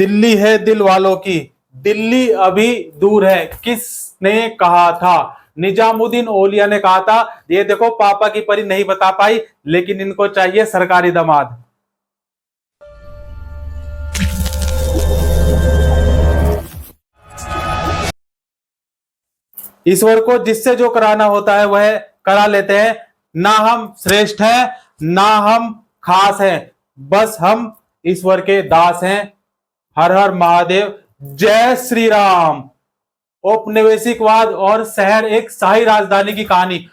दिल्ली है दिल वालों की, दिल्ली अभी दूर है, किसने कहा था? निजामुद्दीन औलिया ने कहा था। ये देखो, पापा की परी नहीं बता पाई, लेकिन इनको चाहिए सरकारी दामाद। ईश्वर को जिससे जो कराना होता है वह करा लेते हैं। ना हम श्रेष्ठ हैं, ना हम खास हैं, बस हम ईश्वर के दास हैं। हर हर महादेव, जय श्री राम। औपनिवेशिकवाद और शहर, एक शाही राजधानी की कहानी।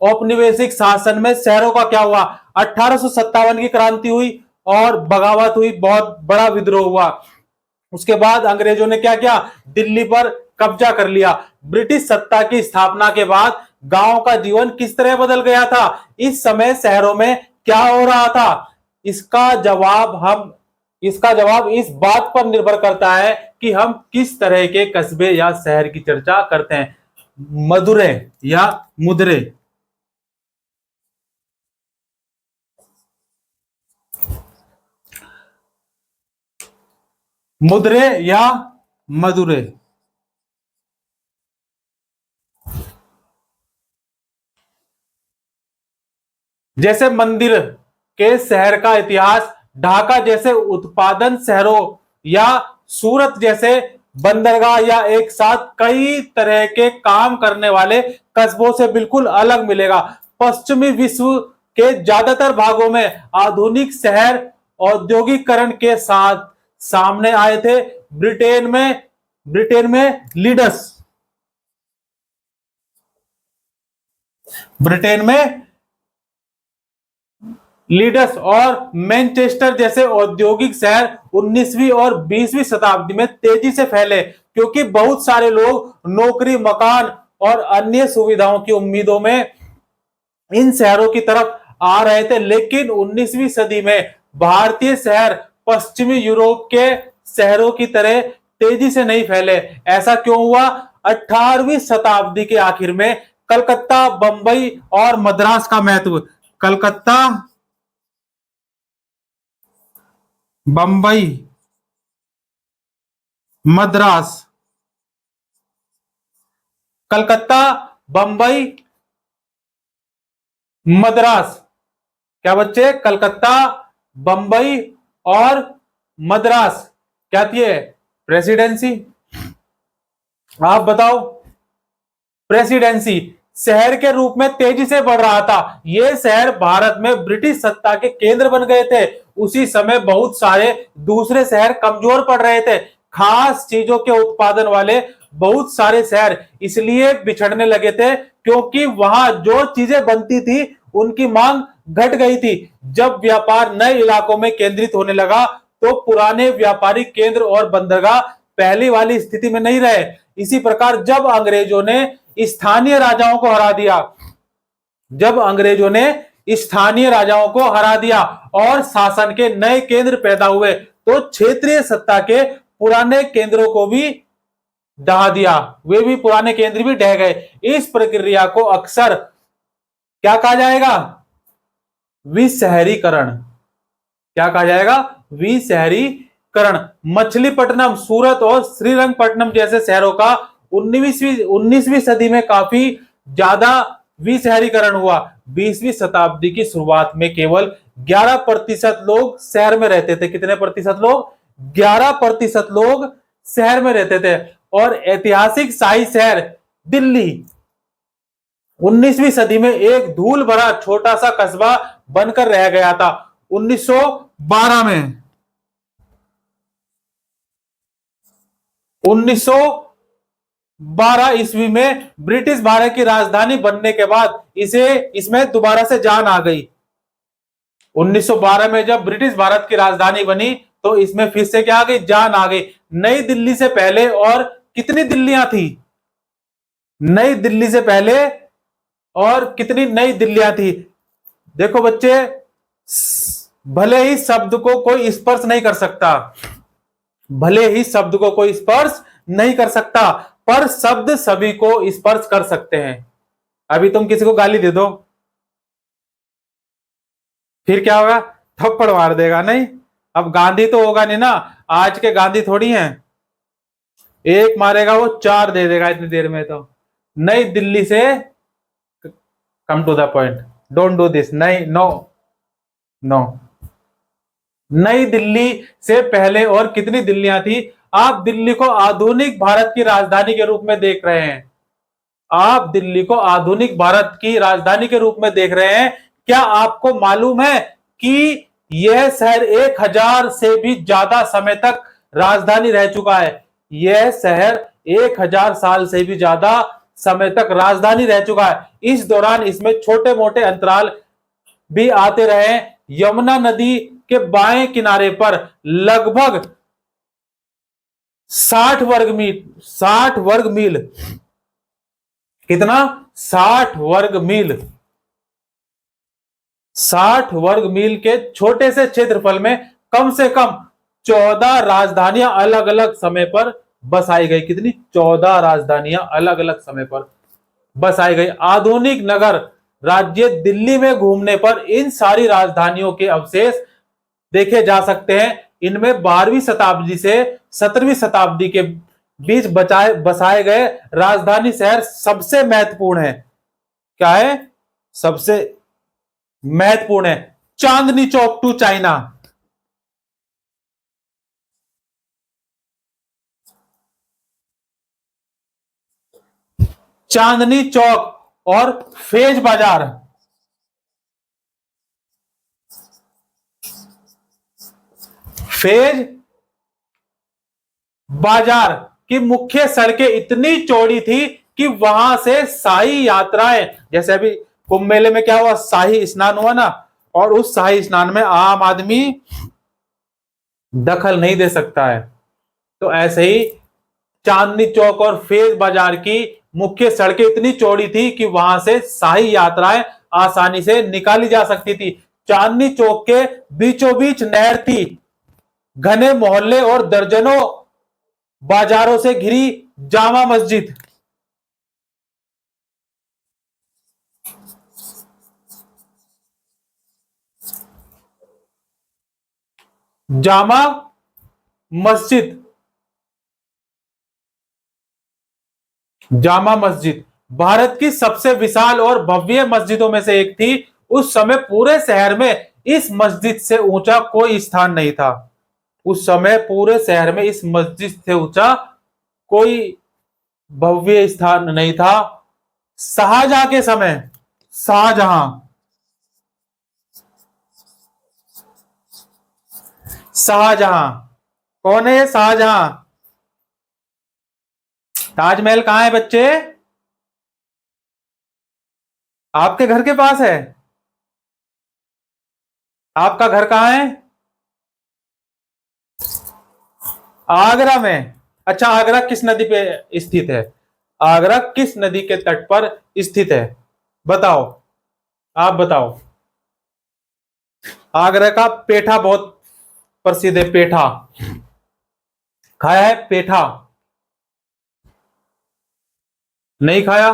औपनिवेशिक शासन में शहरों का क्या हुआ? 1857 की क्रांति हुई और बगावत हुई, बहुत बड़ा विद्रोह हुआ। उसके बाद अंग्रेजों ने क्या किया? दिल्ली पर कब्जा कर लिया। ब्रिटिश सत्ता की स्थापना के बाद गांव का जीवन किस तरह बदल गया था? इस समय शहरों में क्या हो रहा था? इसका जवाब इस बात पर निर्भर करता है कि हम किस तरह के कस्बे या शहर की चर्चा करते हैं, मधुरे या मुद्रे। मुद्रे या मधुरे। जैसे मंदिर के शहर का इतिहास, ढाका जैसे उत्पादन शहरों या सूरत जैसे बंदरगाह या एक साथ कई तरह के काम करने वाले कस्बों से बिल्कुल अलग मिलेगा। पश्चिमी विश्व के ज्यादातर भागों में आधुनिक शहर औद्योगिकरण के साथ सामने आए थे। ब्रिटेन में लीड्स और मैनचेस्टर जैसे औद्योगिक शहर 19वीं और 20वीं शताब्दी में तेजी से फैले, क्योंकि बहुत सारे लोग नौकरी, मकान और अन्य सुविधाओं की उम्मीदों में इन शहरों की तरफ आ रहे थे। लेकिन 19वीं सदी में भारतीय शहर पश्चिमी यूरोप के शहरों की तरह तेजी से नहीं फैले। ऐसा क्यों हुआ? 18वीं शताब्दी के आखिर में कलकत्ता, बंबई और मद्रास का महत्व। कलकत्ता, बंबई, मद्रास। कलकत्ता, बंबई, मद्रास। क्या बच्चे? कलकत्ता, बंबई और मद्रास क्या थी? प्रेसिडेंसी। आप बताओ। प्रेसिडेंसी शहर के रूप में तेजी से बढ़ रहा था। ये शहर भारत में ब्रिटिश सत्ता के केंद्र बन गए थे। उसी समय बहुत सारे दूसरे शहर कमजोर पड़ रहे थे। खास चीजों के उत्पादन वाले बहुत सारे शहर इसलिए बिछड़ने लगे थे क्योंकि वहां जो चीजें बनती थी उनकी मांग घट गई थी। जब व्यापार नए इलाकों में केंद्रित होने लगा तो पुराने व्यापारिक केंद्र और बंदरगाह पहली वाली स्थिति में नहीं रहे। इसी प्रकार जब अंग्रेजों ने स्थानीय राजाओं को हरा दिया और शासन के नए केंद्र पैदा हुए तो क्षेत्रीय सत्ता के पुराने केंद्रों को भी ढहा दिया। वे भी पुराने केंद्र भी ढह गए। इस प्रक्रिया को अक्सर क्या कहा जाएगा? विशहरीकरण। क्या कहा जाएगा? विशहरीकरण। मछलीपट्टनम, सूरत और श्रीरंगपट्टनम जैसे शहरों का 19वीं सदी में काफी ज्यादा विशहरीकरण हुआ। 20वीं शताब्दी की शुरुआत में केवल 11% लोग शहर में रहते थे। कितने प्रतिशत लोग? 11% लोग शहर में रहते थे। और ऐतिहासिक शाही शहर दिल्ली 19वीं सदी में एक धूल भरा छोटा सा कस्बा बनकर रह गया था। 1912 ईस्वी में ब्रिटिश भारत की राजधानी बनने के बाद इसमें दोबारा से जान आ गई। 1912 में जब ब्रिटिश भारत की राजधानी बनी तो इसमें फिर से क्या आ गई? जान आ गई। नई दिल्ली से पहले और कितनी दिल्लियां थी? नई दिल्ली से पहले और कितनी नई दिल्लियां थी? देखो बच्चे, भले ही शब्द को कोई स्पर्श नहीं कर सकता, भले ही शब्द को कोई स्पर्श नहीं कर सकता, पर शब्द सभी को स्पर्श कर सकते हैं। अभी तुम किसी को गाली दे दो, फिर क्या होगा? थप्पड़ मार देगा। नहीं, अब गांधी तो होगा नहीं ना, आज के गांधी थोड़ी हैं, एक मारेगा वो चार दे देगा इतनी देर में। तो नई दिल्ली से, come to the point, don't do this, नहीं, नो नो। नई दिल्ली से पहले और कितनी दिल्लियां थी? आप दिल्ली को आधुनिक भारत की राजधानी के रूप में देख रहे हैं, आप दिल्ली को आधुनिक भारत की राजधानी के रूप में देख रहे हैं। क्या आपको मालूम है कि यह शहर 1000 से भी ज्यादा समय तक राजधानी रह चुका है? यह शहर 1000 साल से भी ज्यादा समय तक राजधानी रह चुका है। इस दौरान इसमें छोटे मोटे अंतराल भी आते रहे। यमुना नदी के बाएं किनारे पर लगभग 60 वर्ग मील कितना? 60 वर्ग मील, 60 वर्ग मील के छोटे से क्षेत्रफल में कम से कम 14 राजधानियां अलग अलग समय पर बसाई गई। कितनी? 14 राजधानियां अलग अलग समय पर बसाई गई। आधुनिक नगर राज्य दिल्ली में घूमने पर इन सारी राजधानियों के अवशेष देखे जा सकते हैं। इनमें 12वीं शताब्दी से 17वीं शताब्दी के बीच बसाए गए राजधानी शहर सबसे महत्वपूर्ण है। क्या है? सबसे महत्वपूर्ण है। चांदनी चौक टू चाइना, चांदनी चौक और फेज बाजार, फेज बाजार की मुख्य सड़कें इतनी चौड़ी थी कि वहां से शाही यात्राएं, जैसे अभी कुंभ मेले में क्या हुआ, शाही स्नान हुआ ना, और उस शाही स्नान में आम आदमी दखल नहीं दे सकता है। तो ऐसे ही चांदनी चौक और फेज बाजार की मुख्य सड़कें इतनी चौड़ी थी कि वहां से शाही यात्राएं आसानी से निकाली जा सकती थी। चांदनी चौक के बीचों बीच नहर थी। घने मोहल्ले और दर्जनों बाजारों से घिरी जामा मस्जिद, जामा मस्जिद, जामा मस्जिद भारत की सबसे विशाल और भव्य मस्जिदों में से एक थी। उस समय पूरे शहर में इस मस्जिद से ऊंचा कोई स्थान नहीं था। उस समय पूरे शहर में इस मस्जिद से ऊंचा कोई भव्य स्थान नहीं था। शाहजहां के समय, शाहजहां, शाहजहां कौन है? शाहजहां। ताजमहल कहां है बच्चे? आपके घर के पास है? आपका घर कहां है? आगरा में। अच्छा, आगरा किस नदी पे स्थित है? आगरा किस नदी के तट पर स्थित है? बताओ, आप बताओ। आगरा का पेठा बहुत प्रसिद्ध है। पेठा खाया है? पेठा नहीं खाया?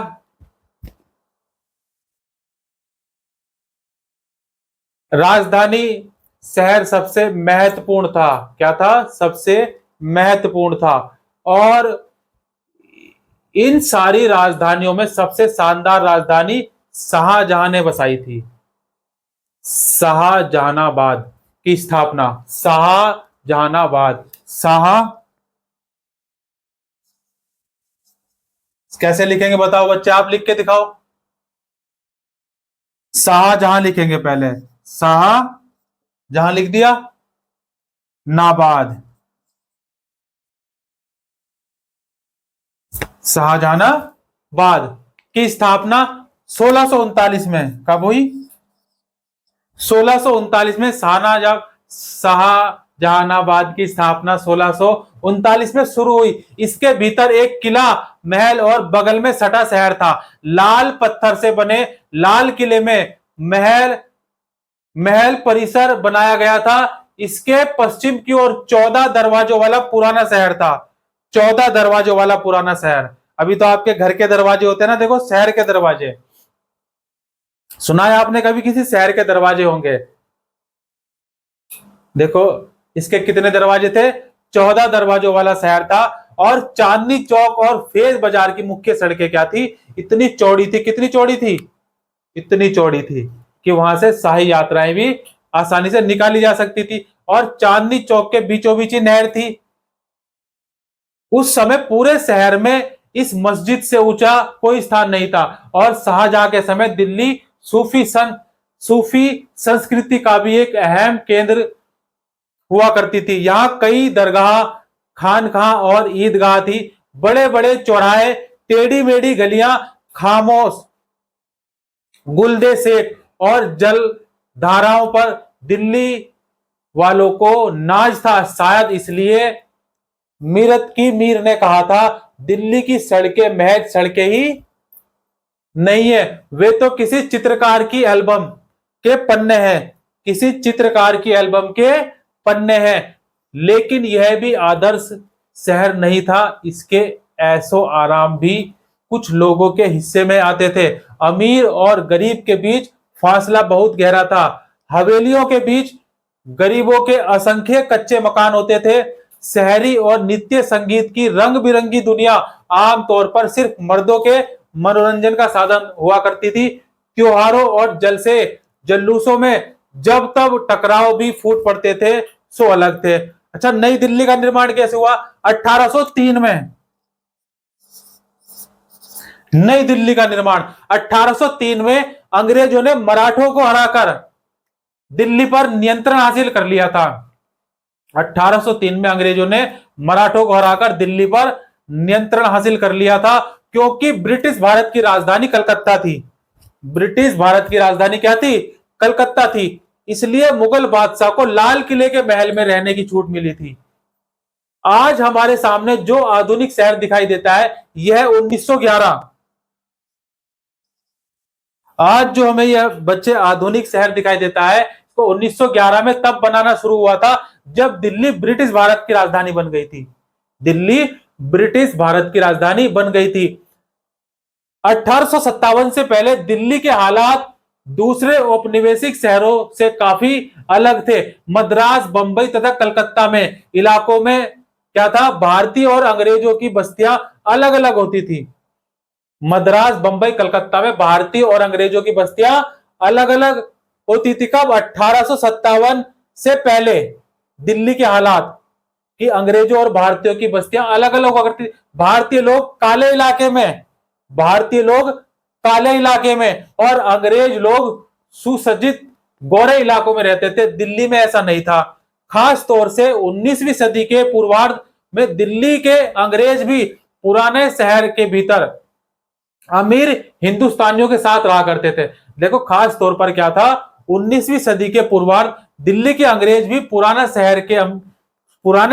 राजधानी शहर सबसे महत्वपूर्ण था। क्या था? सबसे महत्वपूर्ण था। और इन सारी राजधानियों में सबसे शानदार राजधानी शाहजहां ने बसाई थी। शाहजहानाबाद की स्थापना, शाहजहानाबाद, शाह कैसे लिखेंगे बताओ बच्चे? आप लिख के दिखाओ। शाहजहां लिखेंगे पहले, शाहजहां लिख दिया, नाबाद, शाहजहानाबाद की स्थापना 1639 में कब हुई? 1639 में शाहजहानाबाद की स्थापना 1639 में शुरू हुई। इसके भीतर एक किला, महल और बगल में सटा शहर था। लाल पत्थर से बने लाल किले में महल महल परिसर बनाया गया था। इसके पश्चिम की ओर 14 दरवाजों वाला पुराना शहर था। 14 दरवाजों वाला पुराना शहर। अभी तो आपके घर के दरवाजे होते हैं ना, देखो शहर के दरवाजे। सुना है आपने कभी किसी शहर के दरवाजे होंगे? देखो इसके कितने दरवाजे थे? 14 दरवाजों वाला शहर था। और चांदनी चौक और फेज बाजार की मुख्य सड़कें क्या थी, इतनी चौड़ी थी, कितनी चौड़ी थी, इतनी चौड़ी थी कि वहां से शाही यात्राएं भी आसानी से निकाली जा सकती थी। और चांदनी चौक के बीचों बीच ही नहर थी। उस समय पूरे शहर में इस मस्जिद से ऊंचा कोई स्थान नहीं था। और शाहजहां के समय दिल्ली सूफी संस्कृति का भी एक अहम केंद्र हुआ करती थी। यहाँ कई दरगाह, खानकाह और ईदगाह थी। बड़े बड़े चौराहे, टेढ़ी मेढ़ी गलियां, खामोश गुलदे शेख और जल धाराओं पर दिल्ली वालों को नाज था। शायद इसलिए मीर ने कहा था, दिल्ली की सड़कें महज सड़कें ही नहीं है, वे तो किसी चित्रकार की एल्बम के पन्ने हैं, किसी चित्रकार की एल्बम के पन्ने हैं। लेकिन यह भी आदर्श शहर नहीं था। इसके ऐशो आराम भी कुछ लोगों के हिस्से में आते थे। अमीर और गरीब के बीच फासला बहुत गहरा था। हवेलियों के बीच गरीबों के असंख्य कच्चे मकान होते थे। शहरी और नित्य संगीत की रंग बिरंगी दुनिया आमतौर पर सिर्फ मर्दों के मनोरंजन का साधन हुआ करती थी। त्योहारों और जलसे जल्लूसों में जब तब टकराव भी फूट पड़ते थे, सो अलग थे। अच्छा, नई दिल्ली का निर्माण कैसे हुआ? 1803 में। नई दिल्ली का निर्माण 1803 में अंग्रेजों ने मराठों को हराकर दिल्ली पर नियंत्रण हासिल कर लिया था। 1803 में अंग्रेजों ने मराठों को हराकर दिल्ली पर नियंत्रण हासिल कर लिया था, क्योंकि ब्रिटिश भारत की राजधानी कलकत्ता थी। ब्रिटिश भारत की राजधानी क्या थी? कलकत्ता थी। इसलिए मुगल बादशाह को लाल किले के महल में रहने की छूट मिली थी। आज हमारे सामने जो आधुनिक शहर दिखाई देता है, यह 1911। आज जो हमें यह बच्चे आधुनिक शहर दिखाई देता है, तो 1911 में तब बनाना शुरू हुआ था जब दिल्ली ब्रिटिश भारत की राजधानी बन गई थी। दिल्ली ब्रिटिश भारत की राजधानी बन गई थी। 1857 से पहले दिल्ली के हालात दूसरे औपनिवेशिक शहरों से काफी अलग थे। मद्रास, बंबई तथा कलकत्ता में इलाकों में क्या था, भारतीय और अंग्रेजों की बस्तियां अलग अलग होती थी। मद्रास, बंबई, कलकत्ता में भारतीय और अंग्रेजों की बस्तियां अलग अलग होती थी। कब? 1857 से पहले दिल्ली के हालात कि अंग्रेजों और भारतीयों की बस्तियां अलग अलग हुआ करती। भारतीय लोग काले इलाके में, भारतीय लोग काले इलाके में, और अंग्रेज लोग सुसज्जित गोरे इलाकों में रहते थे। दिल्ली में ऐसा नहीं था। खास तौर से 19वीं सदी के पूर्वार्ध में दिल्ली के अंग्रेज भी पुराने शहर के भीतर अमीर हिंदुस्तानियों के साथ रहा करते थे। देखो, खास तौर पर क्या था, 19वीं सदी के पूर्वार्ध दिल्ली के अंग्रेज भी पुराने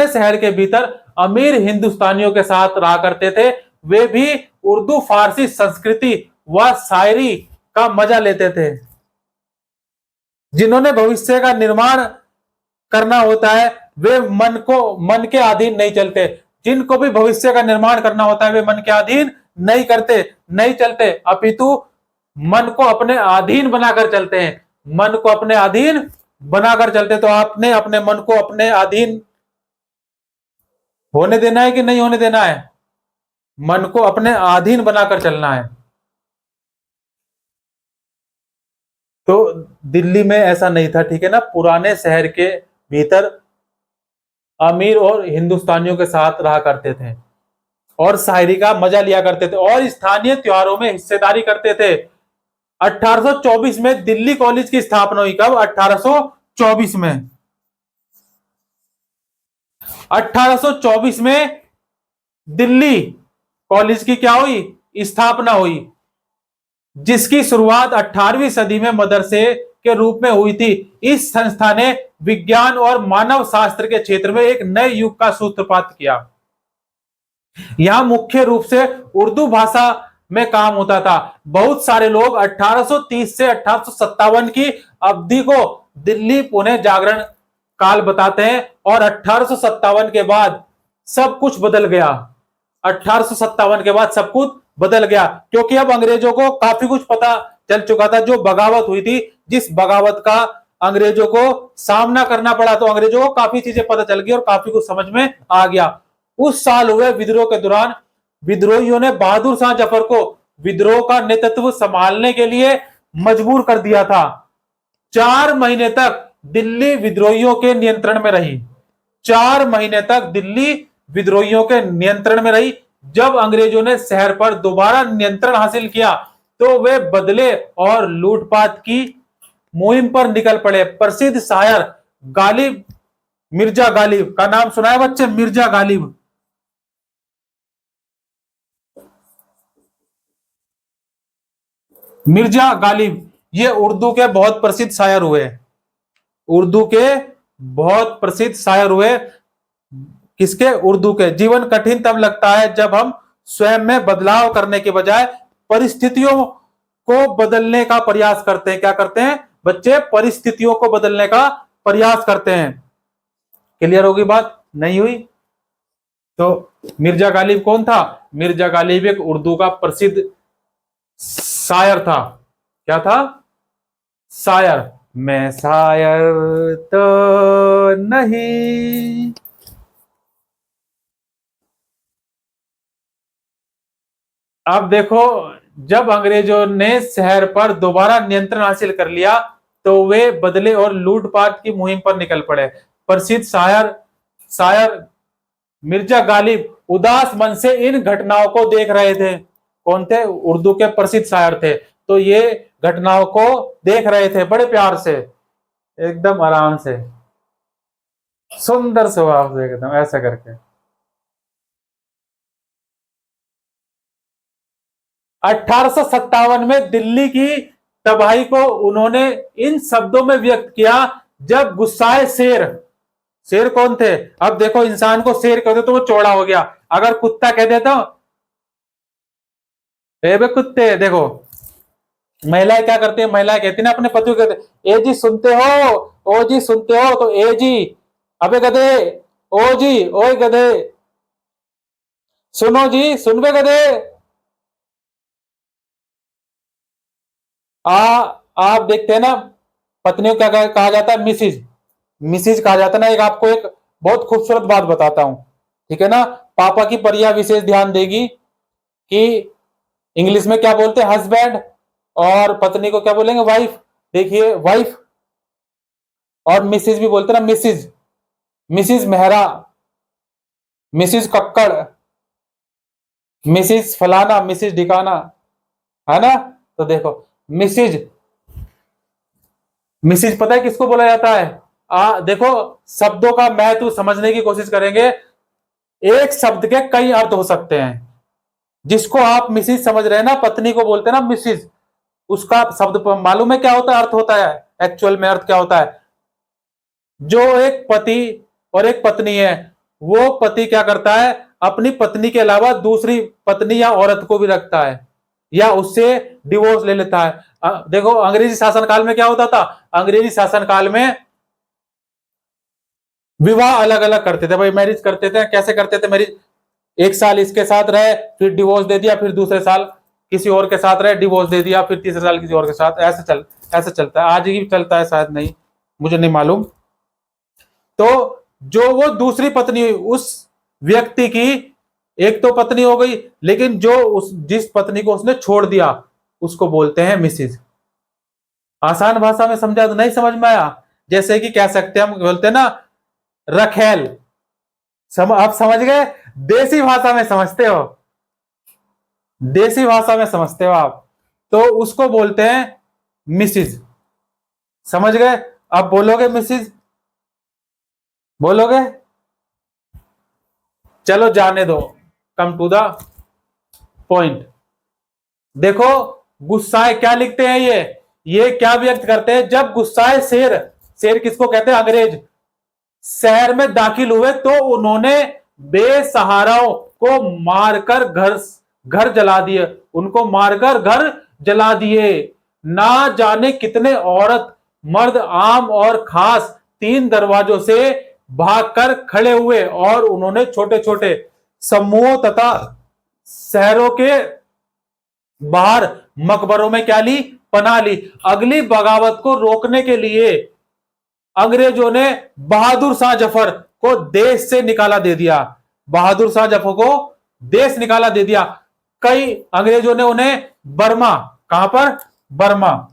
शहर के भीतर अमीर हिंदुस्तानियों के साथ रहा करते थे। वे भी उर्दू फारसी संस्कृति व शायरी का मजा लेते थे। जिन्होंने भविष्य का निर्माण करना होता है, वे मन के अधीन नहीं चलते। जिनको भी भविष्य का निर्माण करना होता है, वे मन के अधीन नहीं चलते, अपितु मन को अपने अधीन बनाकर चलते हैं। मन को अपने अधीन बनाकर चलते। तो आपने अपने मन को अपने अधीन होने देना है कि नहीं होने देना है? मन को अपने अधीन बनाकर चलना है। तो दिल्ली में ऐसा नहीं था, ठीक है ना। पुराने शहर के भीतर अमीर और हिंदुस्तानियों के साथ रहा करते थे और शायरी का मजा लिया करते थे और स्थानीय त्योहारों में हिस्सेदारी करते थे। 1824 में दिल्ली कॉलेज की स्थापना हुई। कब? 1824 में। 1824 में दिल्ली कॉलेज की क्या हुई? स्थापना हुई, जिसकी शुरुआत 18वीं सदी में मदरसे के रूप में हुई थी। इस संस्था ने विज्ञान और मानव शास्त्र के क्षेत्र में एक नए युग का सूत्रपात किया। यहां मुख्य रूप से उर्दू भाषा में काम होता था। बहुत सारे लोग 1830 से 1857 की अवधि को दिल्ली पुणे जागरण काल बताते हैं और 1857 के बाद सब कुछ बदल गया। 1857 के बाद सब कुछ बदल गया, क्योंकि अब अंग्रेजों को काफी कुछ पता चल चुका था। जो बगावत हुई थी, जिस बगावत का अंग्रेजों को सामना करना पड़ा। तो अंग्रेजों को काफी चीजें पता चल गई और काफी कुछ समझ में आ गया। उस साल हुए विद्रोह के दौरान विद्रोहियों ने बहादुर शाह जफर को विद्रोह का नेतृत्व संभालने के लिए मजबूर कर दिया था। 4 महीने तक दिल्ली विद्रोहियों के नियंत्रण में रही। 4 महीने तक दिल्ली विद्रोहियों के नियंत्रण में रही। जब अंग्रेजों ने शहर पर दोबारा नियंत्रण हासिल किया तो वे बदले और लूटपाट की मुहिम पर निकल पड़े। प्रसिद्ध शायर गालिब, मिर्जा गालिब का नाम सुना है बच्चे? मिर्जा गालिब। मिर्जा गालिब ये उर्दू के बहुत प्रसिद्ध शायर हुए। उर्दू के बहुत प्रसिद्ध शायर हुए। किसके? उर्दू के। जीवन कठिन तब लगता है जब हम स्वयं में बदलाव करने के बजाय परिस्थितियों को बदलने का प्रयास करते हैं। क्या करते हैं बच्चे? परिस्थितियों को बदलने का प्रयास करते हैं। क्लियर होगी बात? नहीं हुई? तो मिर्जा गालिब कौन था? मिर्जा गालिब एक उर्दू का प्रसिद्ध शायर था। क्या था? शायर। मैं शायर तो नहीं। अब देखो, जब अंग्रेजों ने शहर पर दोबारा नियंत्रण हासिल कर लिया तो वे बदले और लूटपाट की मुहिम पर निकल पड़े। प्रसिद्ध शायर शायर मिर्जा गालिब उदास मन से इन घटनाओं को देख रहे थे। कौन थे? उर्दू के प्रसिद्ध शायर थे। तो ये घटनाओं को देख रहे थे बड़े प्यार से, एकदम आराम से, सुंदर स्वभाव से, एकदम ऐसा करके। 1857 में दिल्ली की तबाही को उन्होंने इन शब्दों में व्यक्त किया। जब गुस्साए शेर, शेर कौन थे? अब देखो, इंसान को शेर कहते तो वो चौड़ा हो गया। अगर कुत्ता कह देता, बे कुत्ते, देखो महिलाएं क्या करती है? महिलाएं कहती ना अपने पति को, कहते ए जी सुनते हो, ओ जी सुनते हो, तो ए जी, अबे गधे, ओ जी, ओए गधे, सुनो जी, सुन बे गधे। आ आप देखते हैं ना, पत्नियों को क्या कहा जाता है? मिसिज। मिसिज कहा जाता है ना। एक आपको एक बहुत खूबसूरत बात बताता हूं, ठीक है ना? पापा की परिया विशेष ध्यान देगी कि इंग्लिश में क्या बोलते हैं? हस्बैंड। और पत्नी को क्या बोलेंगे? वाइफ। देखिए, वाइफ और मिसिज भी बोलते हैं ना, Mrs. Mrs Mehra, Mrs Kakkar, Mrs फलाना, मिसिज ढिकाना, है ना? तो देखो, मिसिज, मिसिज पता है किसको बोला जाता है? देखो, शब्दों का महत्व समझने की कोशिश करेंगे। एक शब्द के कई अर्थ हो सकते हैं। जिसको आप मिसिज समझ रहे हैं ना, पत्नी को बोलते हैं ना मिसिज, उसका शब्द मालूम है क्या होता है? अर्थ होता है, एक्चुअल में अर्थ क्या होता है? जो एक पति और एक पत्नी है, वो पति क्या करता है? अपनी पत्नी के अलावा दूसरी पत्नी या औरत को भी रखता है या उससे डिवोर्स ले लेता है। देखो, अंग्रेजी शासनकाल में क्या होता था? अंग्रेजी शासनकाल में विवाह अलग अलग करते थे भाई, मैरिज करते थे। कैसे करते थे मैरिज? एक साल इसके साथ रहे, फिर डिवोर्स दे दिया, फिर दूसरे साल किसी और के साथ रहे, डिवोर्स दे दिया, फिर तीसरे साल किसी और के साथ। ऐसे चलता है। आज ही चलता है शायद, नहीं, मुझे नहीं मालूम। तो जो वो दूसरी पत्नी हुई उस व्यक्ति की, एक तो पत्नी हो गई, लेकिन जो जिस पत्नी को उसने छोड़ दिया उसको बोलते हैं मिसिज। आसान भाषा में समझा तो नहीं समझ में आया? जैसे कि कह सकते हैं, हम बोलते हैं ना रखेल। आप समझ गए? देसी भाषा में समझते हो, देसी भाषा में समझते हो आप, तो उसको बोलते हैं मिसिज। समझ गए? आप बोलोगे मिसिज? बोलोगे? चलो जाने दो, कम टू द पॉइंट। देखो, गुस्साए क्या लिखते हैं? ये क्या व्यक्त करते हैं? जब गुस्साए शेर, शेर किसको कहते हैं? अंग्रेज शहर में दाखिल हुए तो उन्होंने बेसहाराओं को मारकर घर जला दिए। उनको मारकर घर जला दिए। ना जाने कितने औरत मर्द आम और खास 3 दरवाजों से भागकर खड़े हुए और उन्होंने छोटे छोटे समूहों तथा शहरों के बाहर मकबरों में क्या ली? पनाह ली। अगली बगावत को रोकने के लिए अंग्रेजों ने बहादुर शाह जफर को देश से निकाला दे दिया। बहादुर शाह जफर को देश निकाला दे दिया। कई अंग्रेजों ने उन्हें बर्मा, कहां पर, बर्मा,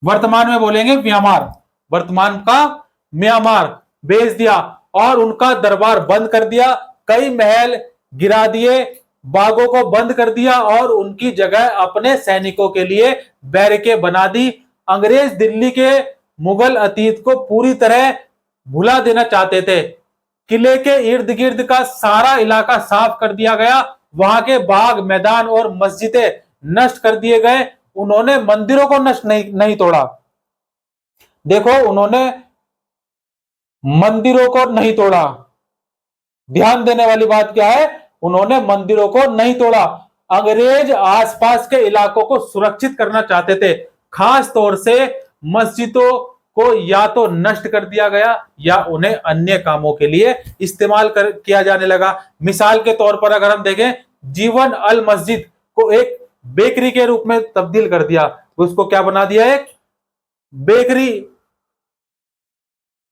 वर्तमान में बोलेंगे म्यांमार, वर्तमान का म्यांमार भेज दिया और उनका दरबार बंद कर दिया। कई महल गिरा दिए, बागों को बंद कर दिया और उनकी जगह अपने सैनिकों के लिए बैरकें बना दी। अंग्रेज दिल्ली के मुगल अतीत को पूरी तरह भुला देना चाहते थे। किले के इर्द गिर्द का सारा इलाका साफ कर दिया गया, वहां के बाग, मैदान और मस्जिदें नष्ट कर दिए गए। उन्होंने मंदिरों को नष्ट नहीं तोड़ा। देखो, उन्होंने मंदिरों को नहीं तोड़ा। ध्यान देने वाली बात क्या है, उन्होंने मंदिरों को नहीं तोड़ा। अंग्रेज आसपास के इलाकों को सुरक्षित करना चाहते थे। खास तौर से मस्जिदों को या तो नष्ट कर दिया गया या उन्हें अन्य कामों के लिए इस्तेमाल किया जाने लगा। मिसाल के तौर पर अगर हम देखें, जीवन अल मस्जिद को एक बेकरी के रूप में तब्दील कर दिया। उसको क्या बना दिया, एक बेकरी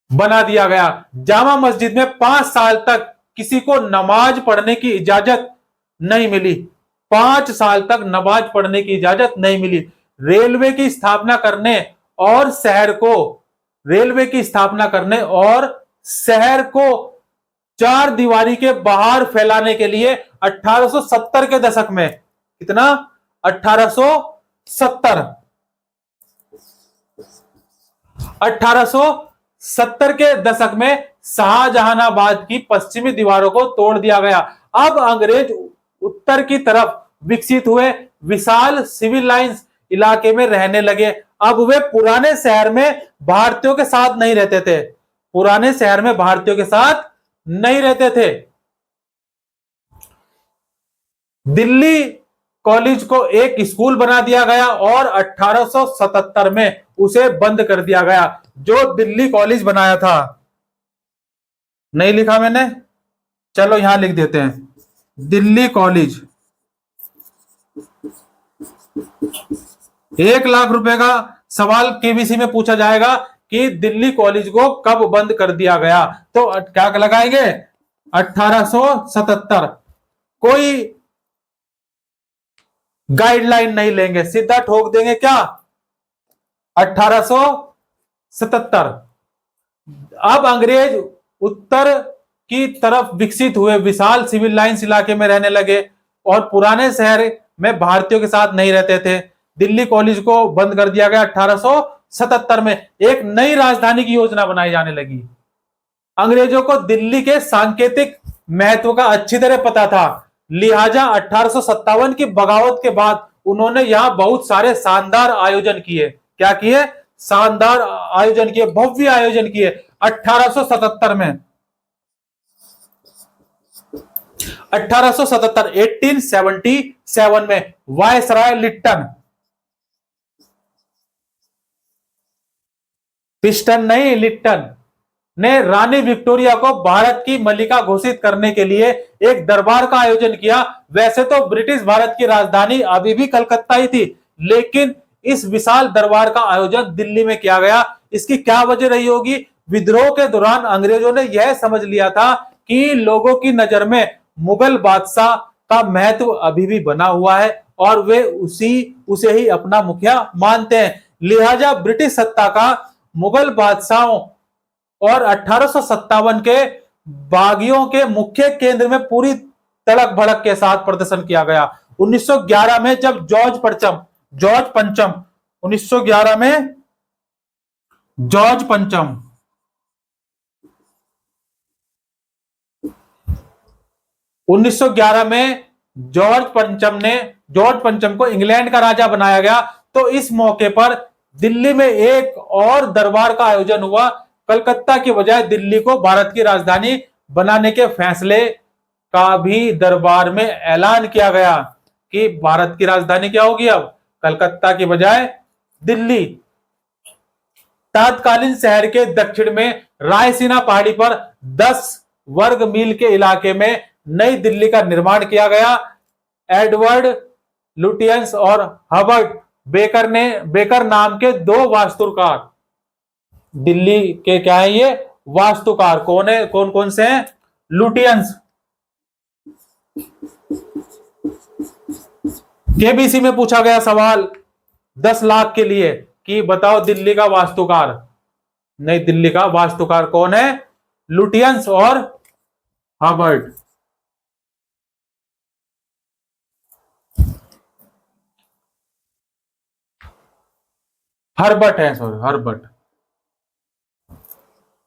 बना दिया गया। जामा मस्जिद में 5 साल तक किसी को नमाज पढ़ने की इजाजत नहीं मिली। 5 साल तक नमाज पढ़ने की इजाजत नहीं मिली। रेलवे की स्थापना करने और शहर को, रेलवे की स्थापना करने और शहर को 4 दीवारी के बाहर फैलाने के लिए 1870 के दशक में, कितना, 1870 के दशक में शाहजहानाबाद की पश्चिमी दीवारों को तोड़ दिया गया। अब अंग्रेज उत्तर की तरफ विकसित हुए, विशाल सिविल लाइंस इलाके में रहने लगे। अब वे पुराने शहर में भारतीयों के साथ नहीं रहते थे, पुराने शहर में भारतीयों के साथ नहीं रहते थे। दिल्ली कॉलेज को एक स्कूल बना दिया गया और 1877 में उसे बंद कर दिया गया। जो दिल्ली कॉलेज बनाया था, नहीं लिखा मैंने, चलो यहां लिख देते हैं, दिल्ली कॉलेज। 1 लाख रुपए का सवाल केबीसी में पूछा जाएगा कि दिल्ली कॉलेज को कब बंद कर दिया गया, तो क्या लगाएंगे, 1877। कोई गाइडलाइन नहीं लेंगे, सीधा ठोक देंगे, क्या, 1877। अब अंग्रेज उत्तर की तरफ विकसित हुए, विशाल सिविल लाइंस इलाके में रहने लगे और पुराने शहर में भारतीयों के साथ नहीं रहते थे। दिल्ली कॉलेज को बंद कर दिया गया 1877 में। एक नई राजधानी की योजना बनाई जाने लगी। अंग्रेजों को दिल्ली के सांकेतिक महत्व का अच्छी तरह पता था, लिहाजा 1857 की बगावत के बाद उन्होंने यहां बहुत सारे शानदार आयोजन किए। क्या किए, शानदार आयोजन किए, भव्य आयोजन किए। 1877 में 1877 में वायसराय लिट्टन, पिस्टन नहीं, लिट्टन ने रानी विक्टोरिया को भारत की मलिका घोषित करने के लिए एक दरबार का आयोजन किया। वैसे तो ब्रिटिश भारत की राजधानी अभी भी कलकत्ता ही थी, लेकिन इस विशाल दरबार का आयोजन दिल्ली में किया गया। इसकी क्या वजह रही होगी, विद्रोह के दौरान अंग्रेजों ने यह समझ लिया था कि लोगों की नजर में मुगल बादशाह का महत्व अभी भी बना हुआ है और वे उसे ही अपना मुखिया मानते हैं। लिहाजा ब्रिटिश सत्ता का मुगल बादशाहों और 1857 के बागियों के मुख्य केंद्र में पूरी तड़क भड़क के साथ प्रदर्शन किया गया। 1911 में जब जॉर्ज पंचम 1911 में जॉर्ज पंचम 1911 में जॉर्ज पंचम को इंग्लैंड का राजा बनाया गया। तो इस मौके पर दिल्ली में एक और दरबार का आयोजन हुआ। कलकत्ता की बजाय दिल्ली को भारत की राजधानी बनाने के फैसले का भी दरबार में ऐलान किया गया कि भारत की राजधानी क्या होगी, अब कलकत्ता की बजाय दिल्ली। तत्कालीन शहर के दक्षिण में रायसीना पहाड़ी पर 10 वर्ग मील के इलाके में नई दिल्ली का निर्माण किया गया। एडवर्ड लुटियंस और हर्बर्ट बेकर नाम के 2 वास्तुकार दिल्ली के क्या है ये वास्तुकार, कौन है, कौन कौन से हैं? लुटियंस। केबीसी में पूछा गया सवाल 10 लाख के लिए कि बताओ दिल्ली का वास्तुकार, नहीं दिल्ली का वास्तुकार कौन है? लुटियंस और हर्बर्ट। हर्बर्ट है, सॉरी हर्बर्ट।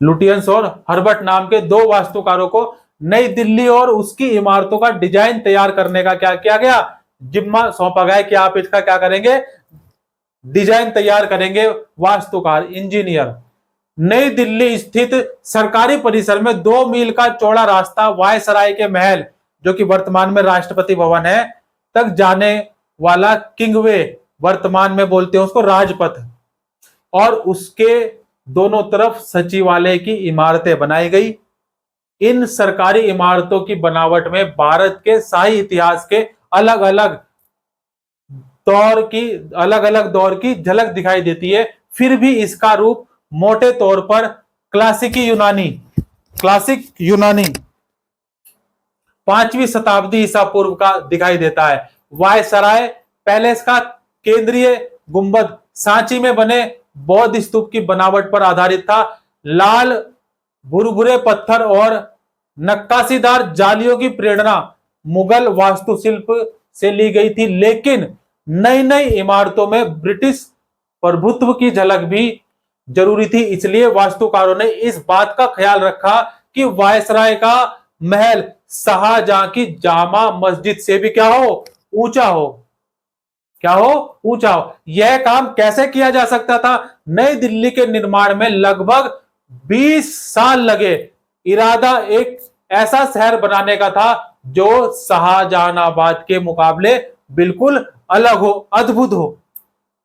लुटियंस और हर्बर्ट नाम के दो वास्तुकारों को नई दिल्ली और उसकी इमारतों का डिजाइन तैयार करने का क्या किया गया? जिम्मा सौंपा गया कि आप इसका क्या करेंगे? डिजाइन तैयार करेंगे, वास्तुकार, इंजीनियर। नई दिल्ली स्थित सरकारी परिसर में 2 मील का चौड़ा रास्ता वायसराय के महल, जो कि वर्तमान में राष्ट्रपति भवन है, तक जाने वाला किंगवे, वर्तमान में बोलते हैं उसको राजपथ, और उसके दोनों तरफ सचिवालय की इमारतें बनाई गई। इन सरकारी इमारतों की बनावट में भारत के शाही इतिहास के अलग अलग दौर की झलक दिखाई देती है। फिर भी इसका रूप मोटे तौर पर क्लासिक यूनानी 5वीं शताब्दी ईसा पूर्व का दिखाई देता है। वायसराय पैलेस का केंद्रीय गुंबद सांची में बने बौद्ध स्तूप की बनावट पर आधारित था। लाल भुरभुरे पत्थर और नक्काशीदार जालियों की प्रेरणा मुगल वास्तुशिल्प से ली गई थी, लेकिन नई नई इमारतों में ब्रिटिश प्रभुत्व की झलक भी जरूरी थी। इसलिए वास्तुकारों ने इस बात का ख्याल रखा कि वायसराय का महल शाहजहां की जामा मस्जिद से भी क्या हो? ऊंचा हो। क्या हो? ऊंचा हो। यह काम कैसे किया जा सकता था? नई दिल्ली के निर्माण में लगभग 20 साल लगे। इरादा एक ऐसा शहर बनाने का था जो शाहजहानाबाद के मुकाबले बिल्कुल अलग हो, अद्भुत हो,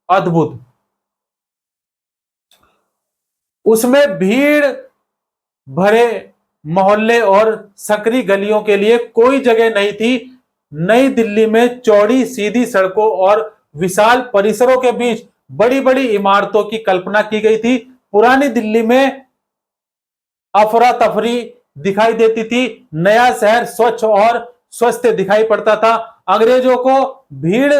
अद्भुत। उसमें भीड़ भरे मोहल्ले और सकरी गलियों के लिए कोई जगह नहीं थी। नई दिल्ली में चौड़ी सीधी सड़कों और विशाल परिसरों के बीच बड़ी बड़ी इमारतों की कल्पना की गई थी। पुरानी दिल्ली में अफरा तफरी दिखाई देती थी, नया शहर स्वच्छ और स्वस्थ दिखाई पड़ता था। अंग्रेजों को भीड़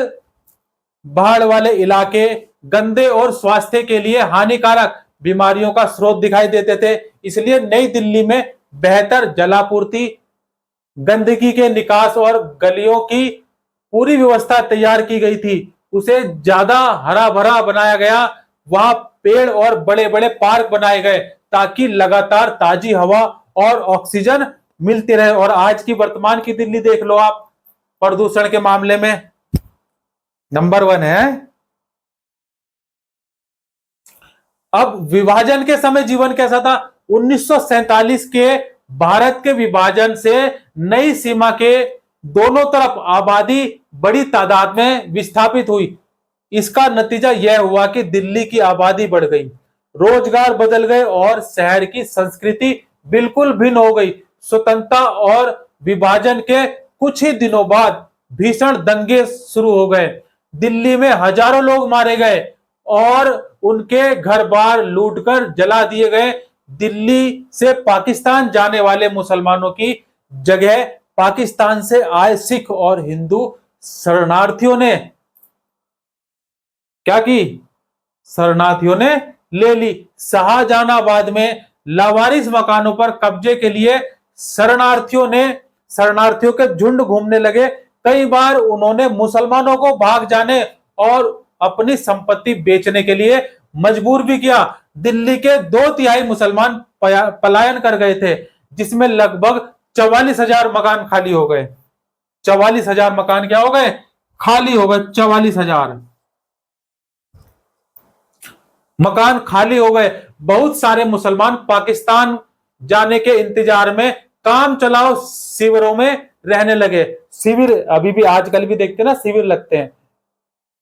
भाड़ वाले इलाके गंदे और स्वास्थ्य के लिए हानिकारक बीमारियों का स्रोत दिखाई देते थे। इसलिए नई दिल्ली में बेहतर जलापूर्ति, गंदगी के निकास और गलियों की पूरी व्यवस्था तैयार की गई थी। उसे ज्यादा हरा भरा बनाया गया। वहां पेड़ और बड़े बड़े पार्क बनाए गए ताकि लगातार ताजी हवा और ऑक्सीजन मिलती रहे। और आज की वर्तमान की दिल्ली देख लो आप, प्रदूषण के मामले में नंबर 1 है। अब विभाजन के समय जीवन कैसा था? 1947 के भारत के विभाजन से नई सीमा के दोनों तरफ आबादी बड़ी तादाद में विस्थापित हुई। इसका नतीजा यह हुआ कि दिल्ली की आबादी बढ़ गई, रोजगार बदल गए और शहर की संस्कृति बिल्कुल भिन्न हो गई। स्वतंत्रता और विभाजन के कुछ ही दिनों बाद भीषण दंगे शुरू हो गए। दिल्ली में हजारों लोग मारे गए और उनके घर बार लूटकर जला दिए गए। दिल्ली से पाकिस्तान जाने वाले मुसलमानों की जगह पाकिस्तान से आए सिख और हिंदू शरणार्थियों ने क्या की? शरणार्थियों ने ले ली। शाहजहानाबाद में लावारिस मकानों पर कब्जे के लिए शरणार्थियों के झुंड घूमने लगे। कई बार उन्होंने मुसलमानों को भाग जाने और अपनी संपत्ति बेचने के लिए मजबूर भी किया। दिल्ली के 2/3 मुसलमान पलायन कर गए थे, जिसमें लगभग 44,000 मकान खाली हो गए। 44,000 मकान क्या हो गए? खाली हो गए। 44,000 मकान खाली हो गए। बहुत सारे मुसलमान पाकिस्तान जाने के इंतजार में काम चलाओ शिविरों में रहने लगे। शिविर अभी भी आजकल भी देखते ना, शिविर लगते हैं,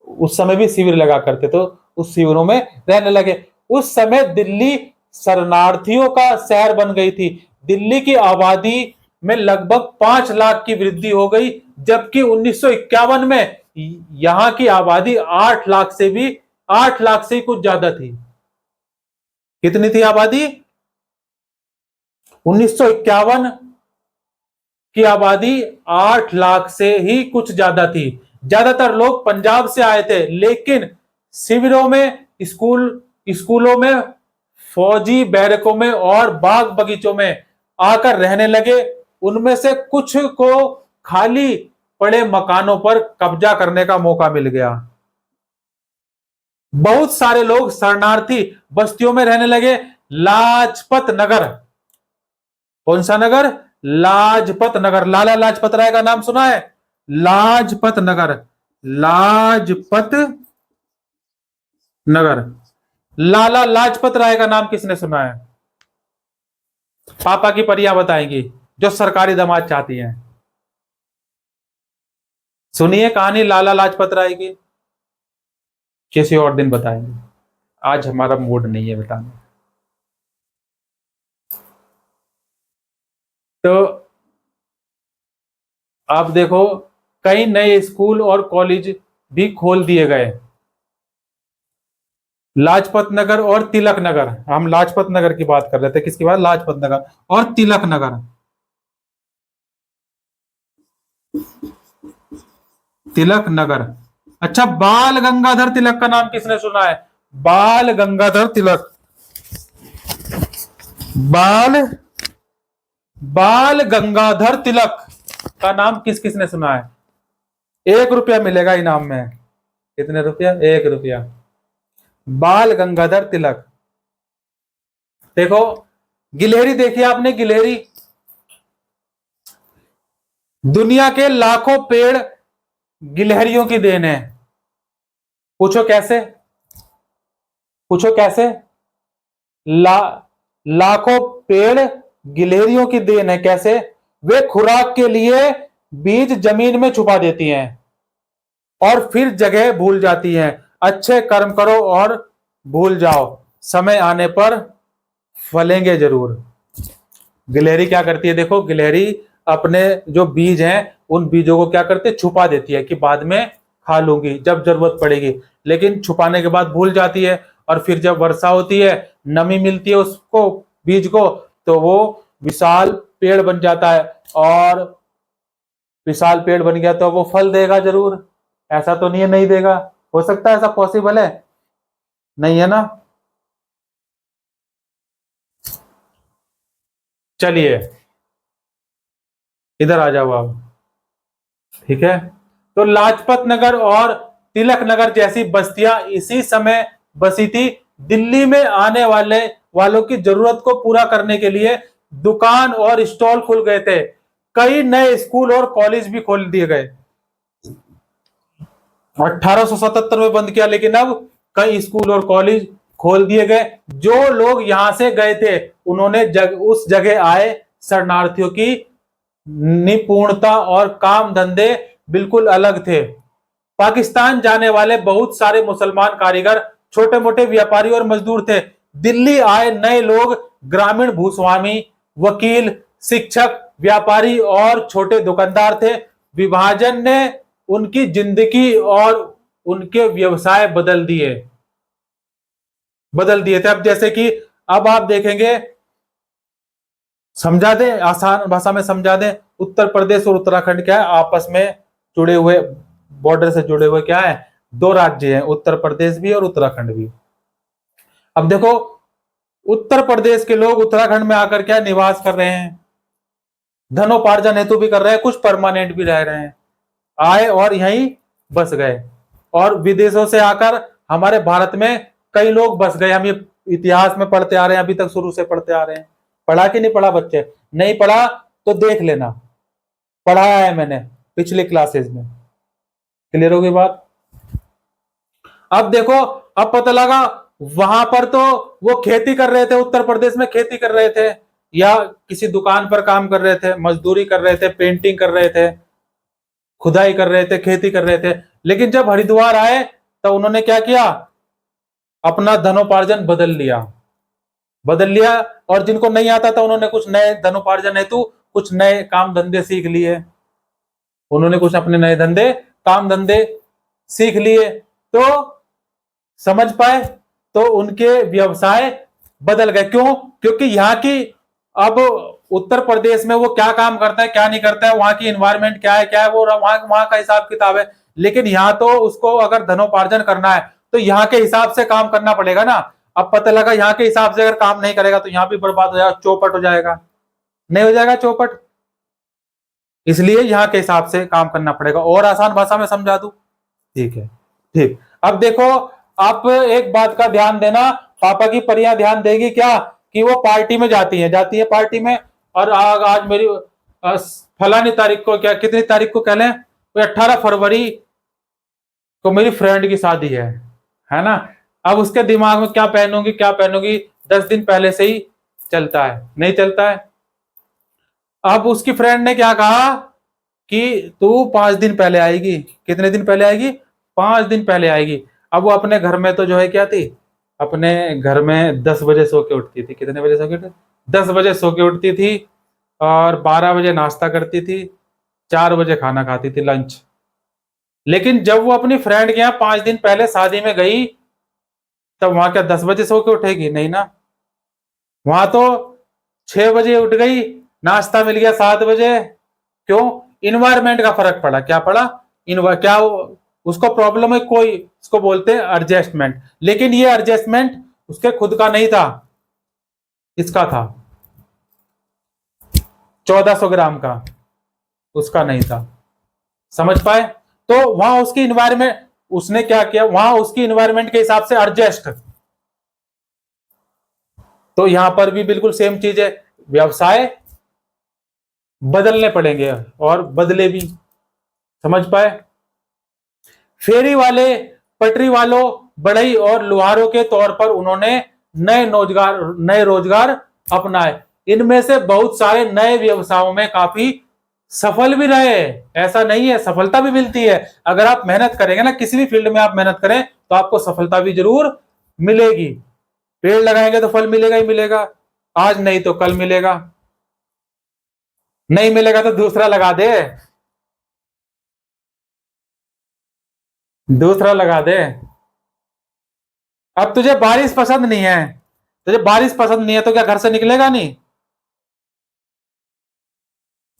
उस समय भी शिविर लगा करते, तो उस शिविरों में रहने लगे। उस समय दिल्ली शरणार्थियों का शहर बन गई थी। दिल्ली की आबादी में लगभग 5 लाख की वृद्धि हो गई, जबकि 1951 में यहां की आबादी 8 लाख से कुछ ज्यादा थी। कितनी थी आबादी? 1951 की आबादी 8 लाख से ही कुछ ज्यादा थी। ज्यादातर लोग पंजाब से आए थे, लेकिन शिविरों में, स्कूलों में, फौजी बैरकों में और बाग बगीचों में आकर रहने लगे। उनमें से कुछ को खाली पड़े मकानों पर कब्जा करने का मौका मिल गया। बहुत सारे लोग शरणार्थी बस्तियों में रहने लगे। लाजपत नगर, कौन सा नगर? लाजपत नगर। लाला लाजपत राय का नाम सुना है? लाजपत नगर, लाजपत नगर। लाला लाजपत राय का नाम किसने सुना है? पापा की परियां बताएंगी, जो सरकारी दामाद चाहती हैं। सुनिए कहानी लाला लाजपत राय की, किसी और दिन बताएंगे, आज हमारा मूड नहीं है बताने। तो आप देखो, कई नए स्कूल और कॉलेज भी खोल दिए गए। लाजपत नगर और तिलक नगर, हम लाजपत नगर की बात कर रहे थे, किसकी बात? लाजपत नगर और तिलक नगर। तिलक नगर। अच्छा, बाल गंगाधर तिलक का नाम किसने सुना है? बाल गंगाधर तिलक। बाल गंगाधर तिलक का नाम किस किसने सुना है? 1 रुपया मिलेगा इनाम में। कितने रुपया? 1 रुपया। बाल गंगाधर तिलक। देखो, गिलहरी देखी आपने? गिलहरी, दुनिया के लाखों पेड़ गिलहरियों की देन है। पूछो कैसे? पूछो कैसे? लाखों पेड़ गिलहरियों की देन है। कैसे? वे खुराक के लिए बीज जमीन में छुपा देती हैं और फिर जगह भूल जाती हैं। अच्छे कर्म करो और भूल जाओ, समय आने पर फलेंगे जरूर। गिलहरी क्या करती है? देखो, गिलहरी अपने जो बीज हैं, उन बीजों को क्या करती है? छुपा देती है कि बाद में खा लूंगी जब जरूरत पड़ेगी। लेकिन छुपाने के बाद भूल जाती है, और फिर जब वर्षा होती है, नमी मिलती है उसको, बीज को, तो वो विशाल पेड़ बन जाता है। और विशाल पेड़ बन गया तो वो फल देगा जरूर। ऐसा तो नहीं है नहीं देगा। हो सकता है? ऐसा पॉसिबल है? नहीं है ना। चलिए इधर आ जाओ आप, ठीक है। तो लाजपत नगर और तिलक नगर जैसी बस्तियां इसी समय बसी थी। दिल्ली में आने वालों की जरूरत को पूरा करने के लिए दुकान और स्टॉल खुल गए थे। कई नए स्कूल और कॉलेज भी खोल दिए गए। 1877 में बंद किया, लेकिन अब कई स्कूल और कॉलेज खोल दिए गए। जो लोग यहां से गए थे, उन्होंने उस जगह आए शरणार्थियों की निपुणता और काम धंधे बिल्कुल अलग थे। पाकिस्तान जाने वाले बहुत सारे मुसलमान कारीगर, छोटे मोटे व्यापारी और मजदूर थे। दिल्ली आए नए लोग ग्रामीण भूस्वामी, वकील, शिक्षक, व्यापारी और छोटे दुकानदार थे। विभाजन ने उनकी जिंदगी और उनके व्यवसाय बदल दिए थे। अब जैसे कि अब आप देखेंगे, समझा दें, आसान भाषा में समझा दें, उत्तर प्रदेश और उत्तराखंड क्या है? आपस में जुड़े हुए, बॉर्डर से जुड़े हुए क्या है? 2 राज्य हैं, उत्तर प्रदेश भी और उत्तराखंड भी। अब देखो, उत्तर प्रदेश के लोग उत्तराखंड में आकर क्या निवास कर रहे हैं, धनोपार्जन हेतु भी कर रहे हैं, कुछ परमानेंट भी रह रहे हैं, आए और यहीं बस गए। और विदेशों से आकर हमारे भारत में कई लोग बस गए। हम ये इतिहास में पढ़ते आ रहे हैं, अभी तक शुरू से पढ़ते आ रहे हैं। पढ़ा कि नहीं पढ़ा बच्चे? नहीं पढ़ा तो देख लेना, पढ़ाया है मैंने पिछले क्लासेस में। क्लियर होगी बात? अब देखो, अब पता लगा वहां पर तो वो खेती कर रहे थे, उत्तर प्रदेश में खेती कर रहे थे, या किसी दुकान पर काम कर रहे थे, मजदूरी कर रहे थे, पेंटिंग कर रहे थे, खुदाई कर रहे थे, खेती कर रहे थे। लेकिन जब हरिद्वार आए तो उन्होंने क्या किया? अपना धनोपार्जन बदल लिया। और जिनको नहीं आता था, उन्होंने कुछ नए धनोपार्जन हेतु कुछ नए काम धंधे सीख लिए। उन्होंने कुछ अपने नए काम धंधे सीख लिए, तो समझ पाए, तो उनके व्यवसाय बदल गए। क्यों? क्योंकि यहाँ की अब उत्तर प्रदेश में वो क्या काम करता है क्या नहीं करता है, वहां की इन्वायरमेंट क्या है वो वहां वहां का हिसाब किताब है। लेकिन यहाँ तो उसको अगर धनोपार्जन करना है तो यहाँ के हिसाब से काम करना पड़ेगा ना। अब पता लगा यहाँ के हिसाब से अगर काम नहीं करेगा तो यहाँ भी बर्बाद हो जाएगा, चौपट हो जाएगा, नहीं हो जाएगा चौपट। इसलिए यहाँ के हिसाब से काम करना पड़ेगा। और आसान भाषा में समझा दूं? ठीक है, ठीक। अब देखो, आप एक बात का ध्यान देना, पापा की परियां ध्यान देगी क्या कि वो पार्टी में जाती है पार्टी में। और आज मेरी फलानी तारीख को, क्या कितनी तारीख को कह लें, 18 फरवरी को मेरी फ्रेंड की शादी है ना। अब उसके दिमाग में क्या पहनूंगी 10 दिन पहले से ही चलता है, नहीं चलता है। अब उसकी फ्रेंड ने क्या कहा कि तू 5 दिन पहले आएगी। कितने दिन पहले आएगी? 5 दिन पहले आएगी। अब वो अपने घर में तो जो है क्या थी, अपने घर में 10 बजे सो के उठती थी। कितने बजे सो के उठती? 10 बजे सो के उठती थी और 12 बजे नाश्ता करती थी, 4 बजे खाना खाती थी, लंच। लेकिन जब वो अपनी फ्रेंड के यहाँ 5 दिन पहले शादी में गई, तब वहां क्या 10 बजे सो के उठेगी? नहीं ना। वहां तो 6 बजे उठ गई, नाश्ता मिल गया 7 बजे। क्यों? इन्वायरमेंट का फर्क पड़ा। क्या पड़ा? क्या उसको प्रॉब्लम है कोई, इसको बोलते हैं एडजस्टमेंट। लेकिन ये एडजस्टमेंट उसके खुद का नहीं था, इसका था, 1400 ग्राम का, उसका नहीं था। समझ पाए? तो वहां उसकी इन्वायरमेंट, उसने क्या किया, वहां उसकी इन्वायरमेंट के हिसाब से एडजस्ट। तो यहां पर भी बिल्कुल सेम चीज है, व्यवसाय बदलने पड़ेंगे और बदले भी। समझ पाए? फेरी वाले, पटरी वालों, बढ़ई और लोहारों के तौर पर उन्होंने नए रोजगार अपनाए। इनमें से बहुत सारे नए व्यवसायों में काफी सफल भी रहे। ऐसा नहीं है, सफलता भी मिलती है। अगर आप मेहनत करेंगे ना, किसी भी फील्ड में आप मेहनत करें तो आपको सफलता भी जरूर मिलेगी। पेड़ लगाएंगे तो फल मिलेगा ही मिलेगा, आज नहीं तो कल मिलेगा, नहीं मिलेगा तो दूसरा लगा दे, दूसरा लगा दे। अब तुझे बारिश पसंद नहीं है, तुझे बारिश पसंद नहीं है तो क्या घर से निकलेगा नहीं?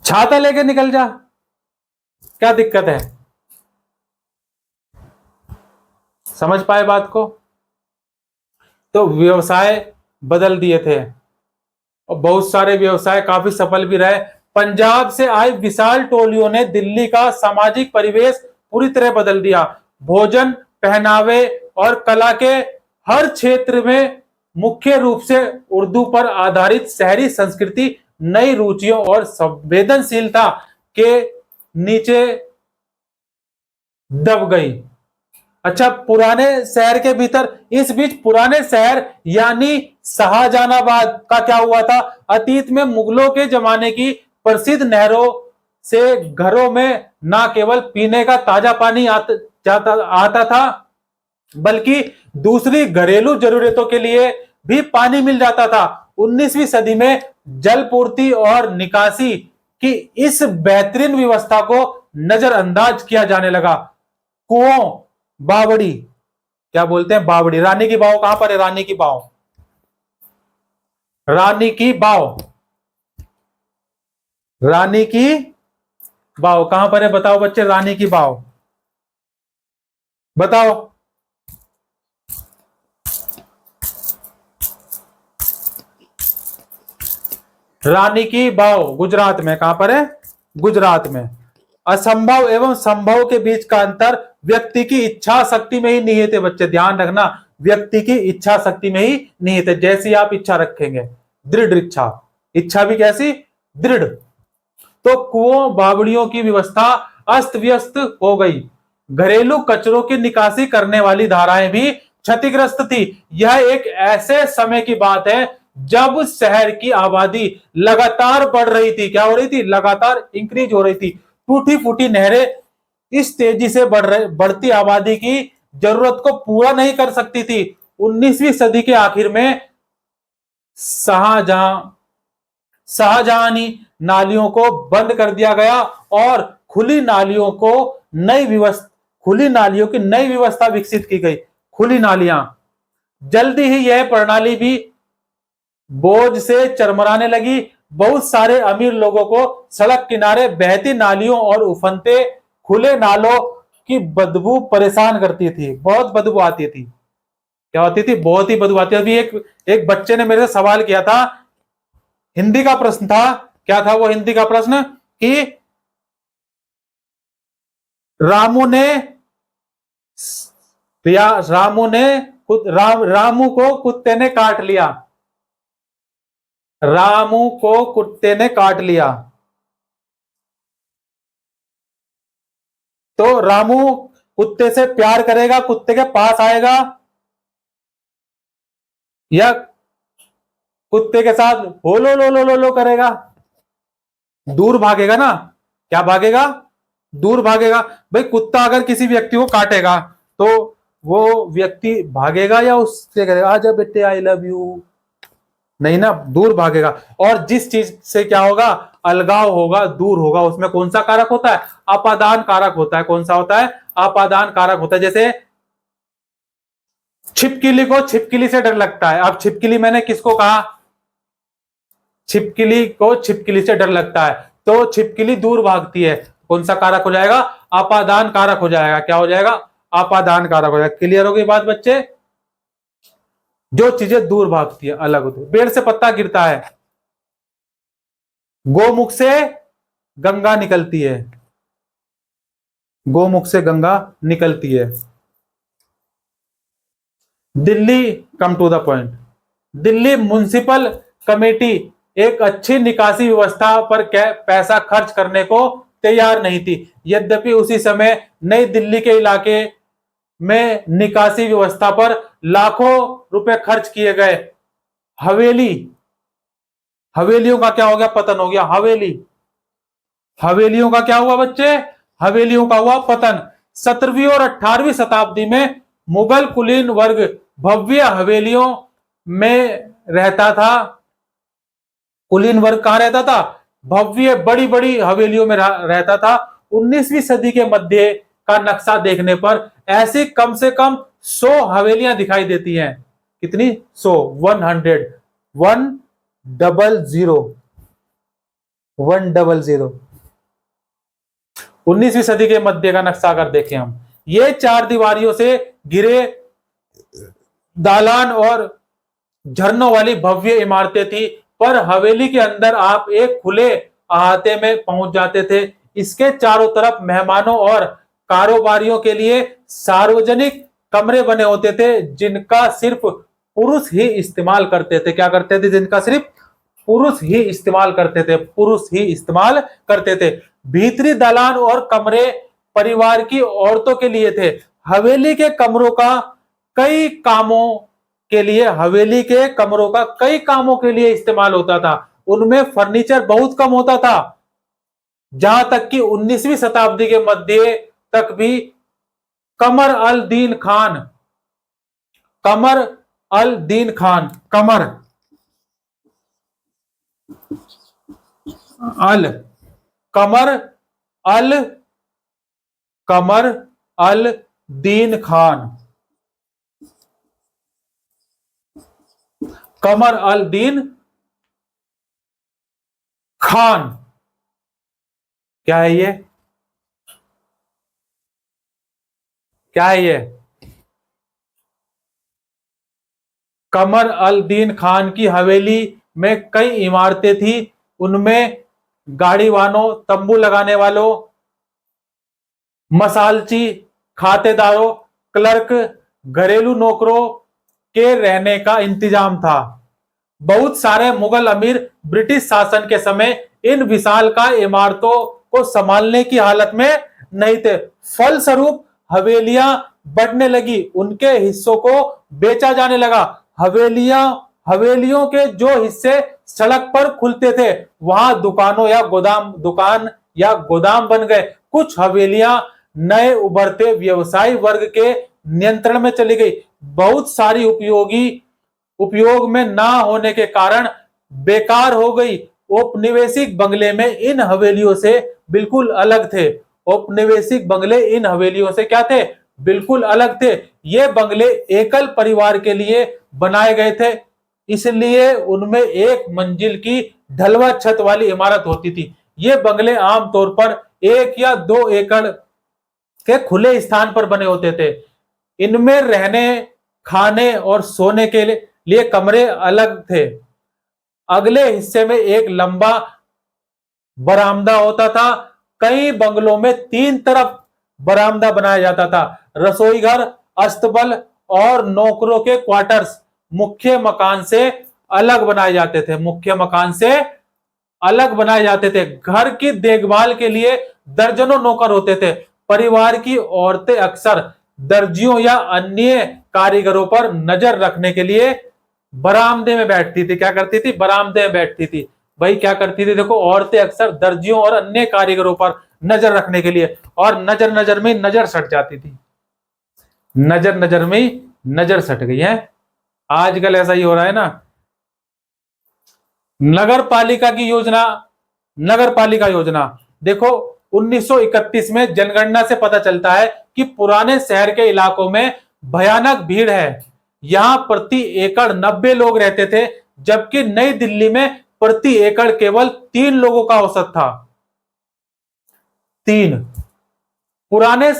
छाता लेके निकल जा, क्या दिक्कत है? समझ पाए बात को? तो व्यवसाय बदल दिए थे और बहुत सारे व्यवसाय काफी सफल भी रहे। पंजाब से आई विशाल टोलियों ने दिल्ली का सामाजिक परिवेश पूरी तरह बदल दिया। भोजन, पहनावे और कला के हर क्षेत्र में मुख्य रूप से उर्दू पर आधारित शहरी संस्कृति नई रुचियों और संवेदनशीलता के नीचे दब गई। अच्छा, पुराने शहर के भीतर, इस बीच पुराने शहर यानी शाहजहानाबाद का क्या हुआ था? अतीत में मुगलों के जमाने की प्रसिद्ध नहरों से घरों में न केवल पीने का ताजा पानी आता था, बल्कि दूसरी घरेलू जरूरतों के लिए भी पानी मिल जाता था। 19वीं सदी में जलपूर्ति और निकासी की इस बेहतरीन व्यवस्था को नजरअंदाज किया जाने लगा। कुओं, बावड़ी, क्या बोलते हैं बावड़ी, रानी की बाव कहां पर है? रानी की बाव, रानी की बाव, रानी की बाव कहां पर है? बताओ बच्चे, रानी की बाव बताओ। रानी की बाव गुजरात में, कहां पर है? गुजरात में। असंभव एवं संभव के बीच का अंतर व्यक्ति की इच्छा शक्ति में ही निहित है। बच्चे ध्यान रखना, व्यक्ति की इच्छा शक्ति में ही निहित है। जैसी आप इच्छा रखेंगे, दृढ़ इच्छा, इच्छा भी कैसी? दृढ़। तो कुओं, बावड़ियों की व्यवस्था अस्त व्यस्त हो गई। घरेलू कचरों की निकासी करने वाली धाराएं भी क्षतिग्रस्त थी। यह एक ऐसे समय की बात है जब शहर की आबादी लगातार बढ़ रही थी। क्या हो रही थी? लगातार इंक्रीज हो रही थी। टूटी फूटी नहरें इस तेजी से बढ़ती आबादी की जरूरत को पूरा नहीं कर सकती थी। 19वीं सदी के आखिर में शाहजहानी नालियों को बंद कर दिया गया और खुली नालियों की नई व्यवस्था विकसित की गई। खुली नालियां, जल्दी ही यह प्रणाली भी बोझ से चरमराने लगी। बहुत सारे अमीर लोगों को सड़क किनारे बहती नालियों और उफनते खुले नालों की बदबू परेशान करती थी। बहुत बदबू आती थी। क्या होती थी? बहुत ही बदबू आती थी। अभी एक बच्चे ने मेरे से सवाल किया था, हिंदी का प्रश्न था। क्या था वो हिंदी का प्रश्न? कि रामू ने रामू को कुत्ते ने काट लिया। रामू को कुत्ते ने काट लिया। तो रामू कुत्ते से प्यार करेगा, कुत्ते के पास आएगा, या कुत्ते के साथ हो लो करेगा? दूर भागेगा ना। क्या भागेगा? दूर भागेगा। भाई कुत्ता अगर किसी व्यक्ति को काटेगा तो वो व्यक्ति भागेगा या उससे करेगा आजा बेटे आई लव यू? नहीं ना, दूर भागेगा। और जिस चीज से क्या होगा? अलगाव होगा, दूर होगा, उसमें कौन सा कारक होता है? अपादान कारक होता है। कौन सा होता है? अपादान कारक होता है। जैसे छिपकली को छिपकली से डर लगता है। अब छिपकली मैंने किसको कहा? छिपकली को छिपकली से डर लगता है, तो छिपकली दूर भागती है। कौन सा कारक हो जाएगा? अपादान कारक हो जाएगा। क्या हो जाएगा? अपादान कारक हो जाएगा। क्लियर हो गई बात बच्चे? जो चीजें दूर भागती है, अलग होती है। पेड़ से पत्ता गिरता है, गोमुख से गंगा निकलती है। गोमुख से गंगा निकलती है। Delhi, come to the point, Delhi municipal committee एक अच्छी निकासी व्यवस्था पर पैसा खर्च करने को तैयार नहीं थी। यद्यपि उसी समय नई दिल्ली के इलाके में निकासी व्यवस्था पर लाखों रुपए खर्च किए गए। हवेलियों का क्या हो गया? पतन हो गया। हवेलियों का क्या हुआ बच्चे? हवेलियों का हुआ पतन। 17वीं और 18वीं शताब्दी में मुगल कुलीन वर्ग भव्य हवेलियों में रहता था। कुलीन वर्ग कहां रहता था? भव्य बड़ी बड़ी हवेलियों में रहता था। 19वीं सदी के मध्य का नक्शा देखने पर ऐसी कम से कम 100 हवेलियां दिखाई देती हैं। कितनी? 100, 100 19वीं सदी के मध्य का नक्शा अगर देखें हम, ये चार दीवारियों से घिरे दालान और झरनों वाली भव्य इमारतें थी, पर हवेली के अंदर आप एक खुले अहाते में पहुंच जाते थे। इसके चारों तरफ मेहमानों और कारोबारियों के लिए सार्वजनिक कमरे बने होते थे, जिनका सिर्फ पुरुष ही इस्तेमाल करते थे। क्या करते थे? जिनका सिर्फ पुरुष ही इस्तेमाल करते थे। पुरुष ही इस्तेमाल करते थे। भीतरी दालान और कमरे परिवार की औरतों के लिए थे। हवेली के कमरों का कई कामों के लिए हवेली के कमरों का कई कामों के लिए इस्तेमाल होता था। उनमें फर्नीचर बहुत कम होता था। जहां तक कि 19वीं शताब्दी के मध्य तक भी कमर अल दीन खान कमर अल दीन खान कमर अल कमर अल कमर अल दीन खान कमर अल दीन खान क्या है ये? क्या है ये? कमर अल दीन खान की हवेली में कई इमारतें थी। उनमें गाड़ीवानों, तंबू लगाने वालों, मसालची, खातेदारों, क्लर्क, घरेलू नौकरों के रहने का इंतजाम था। बहुत सारे मुगल अमीर ब्रिटिश शासन के समय इन विशालकाय इमारतों को संभालने की हालत में नहीं थे। फलस्वरूप हवेलियां बढ़ने लगी, उनके हिस्सों को बेचा जाने लगा। हवेलियों के जो हिस्से सड़क पर खुलते थे, वहां दुकान या गोदाम बन गए। कुछ हवेलियां नए उभरते व्यवसायी वर्ग के नियंत्रण में चली गई। बहुत सारी उपयोग में ना होने के कारण बेकार हो गई। औपनिवेशिक बंगले में इन हवेलियों से बिल्कुल अलग थे। औपनिवेशिक बंगले इन हवेलियों से क्या थे? बिल्कुल अलग थे। ये बंगले एकल परिवार के लिए बनाए गए थे। इसलिए उनमें एक मंजिल की ढलवा छत वाली इमारत होती थी। ये बंगले आमतौर पर 1 या 2 एकड़ के खुले स्थान पर बने होते थे। इनमें रहने, खाने और सोने के लिए कमरे अलग थे। अगले हिस्से में एक लंबा बरामदा होता था। कई बंगलों में 3 तरफ बरामदा बनाया जाता था। रसोई घर, अस्तबल और नौकरों के क्वार्टर्स मुख्य मकान से अलग बनाए जाते थे। मुख्य मकान से अलग बनाए जाते थे। घर की देखभाल के लिए दर्जनों नौकर होते थे। परिवार की औरतें अक्सर दर्जियों या अन्य कारीगरों पर नजर रखने के लिए बरामदे में बैठती थी। क्या करती थी? बरामदे में बैठती थी। भाई क्या करती थी? देखो, औरतें अक्सर दर्जियों और अन्य कारीगरों पर नजर रखने के लिए, और नजर नजर में नजर सट जाती थी। नजर नजर में नजर सट गई है। आजकल ऐसा ही हो रहा है ना। नगर पालिका की योजना। नगर पालिका योजना देखो, 1931 में जनगणना से पता चलता है कि पुराने शहर के इलाकों में भयानक भीड़ है। यहां प्रति एकड़ 90 लोग रहते थे, जबकि नई दिल्ली में प्रति एकड़ केवल 3 लोगों का औसत था। 3। पुराने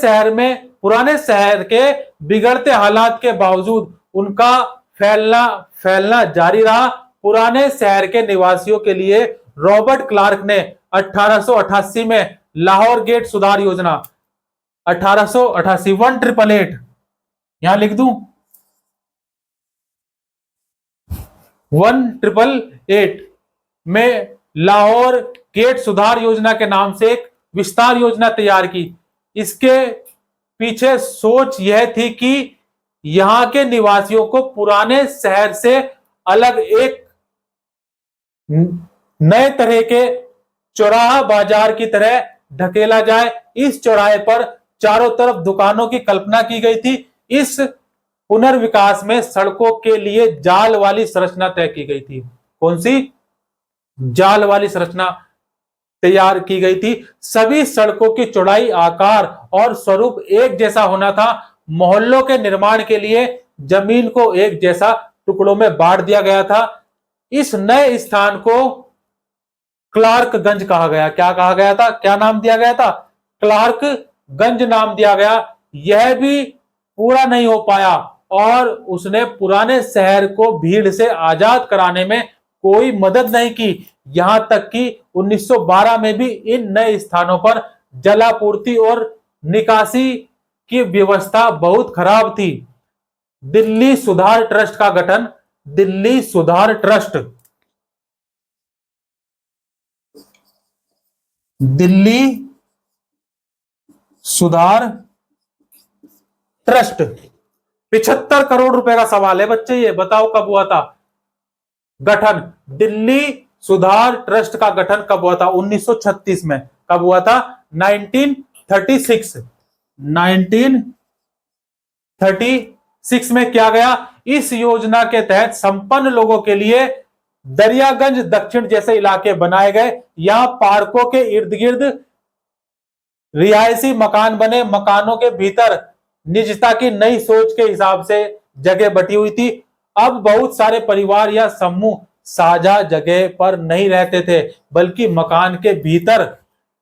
शहर के बिगड़ते हालात के बावजूद उनका फैलना जारी रहा। पुराने शहर के निवासियों के लिए रॉबर्ट क्लार्क ने 1888 में लाहौर गेट सुधार योजना, 1888 1888 यहां लिख दूं 1888 में लाहौर गेट सुधार योजना के नाम से एक विस्तार योजना तैयार की। इसके पीछे सोच यह थी कि यहां के निवासियों को पुराने शहर से अलग एक नए तरह के चौराहा बाजार की तरह ढकेला जाए। इस चौराहे पर चारों तरफ दुकानों की कल्पना की गई थी। इस पुनर्विकास में सड़कों के लिए जाल वाली संरचना तय की गई थी। कौन सी? जाल वाली संरचना तैयार की गई थी। सभी सड़कों की चौड़ाई, आकार और स्वरूप एक जैसा होना था। मोहल्लों के निर्माण के लिए जमीन को एक जैसा टुकड़ों में बांट दिया गया था। इस नए स्थान को क्लार्कगंज कहा गया। क्या कहा गया था? क्या नाम दिया गया था? क्लार्कगंज नाम दिया गया। यह भी पूरा नहीं हो पाया और उसने पुराने शहर को भीड़ से आजाद कराने में कोई मदद नहीं की। यहां तक कि 1912 में भी इन नए स्थानों पर जलापूर्ति और निकासी की व्यवस्था बहुत खराब थी। दिल्ली सुधार ट्रस्ट का गठन। दिल्ली सुधार ट्रस्ट, दिल्ली सुधार ट्रस्ट 75 करोड़ रुपए का सवाल है बच्चे। ये बताओ कब हुआ था गठन? दिल्ली सुधार ट्रस्ट का गठन कब हुआ था? 1936 में। कब हुआ था? 1936। 1936 में किया गया। इस योजना के तहत संपन्न लोगों के लिए दरियागंज दक्षिण जैसे इलाके बनाए गए। यहां पार्कों के इर्द गिर्द रिहायशी मकान बने। मकानों के भीतर निजता की नई सोच के हिसाब से जगह बटी हुई थी। अब बहुत सारे परिवार या समूह साझा जगह पर नहीं रहते थे, बल्कि मकान के भीतर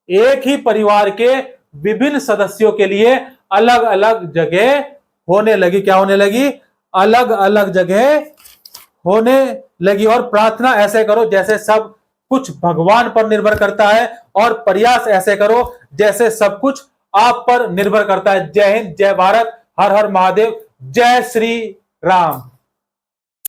एक ही परिवार के विभिन्न सदस्यों के लिए अलग अलग जगह होने लगी। क्या होने लगी? अलग अलग जगह होने लगी। और प्रार्थना ऐसे करो जैसे सब कुछ भगवान पर निर्भर करता है, और प्रयास ऐसे करो जैसे सब कुछ आप पर निर्भर करता है। जय हिंद, जय भारत, हर हर महादेव, जय श्री राम।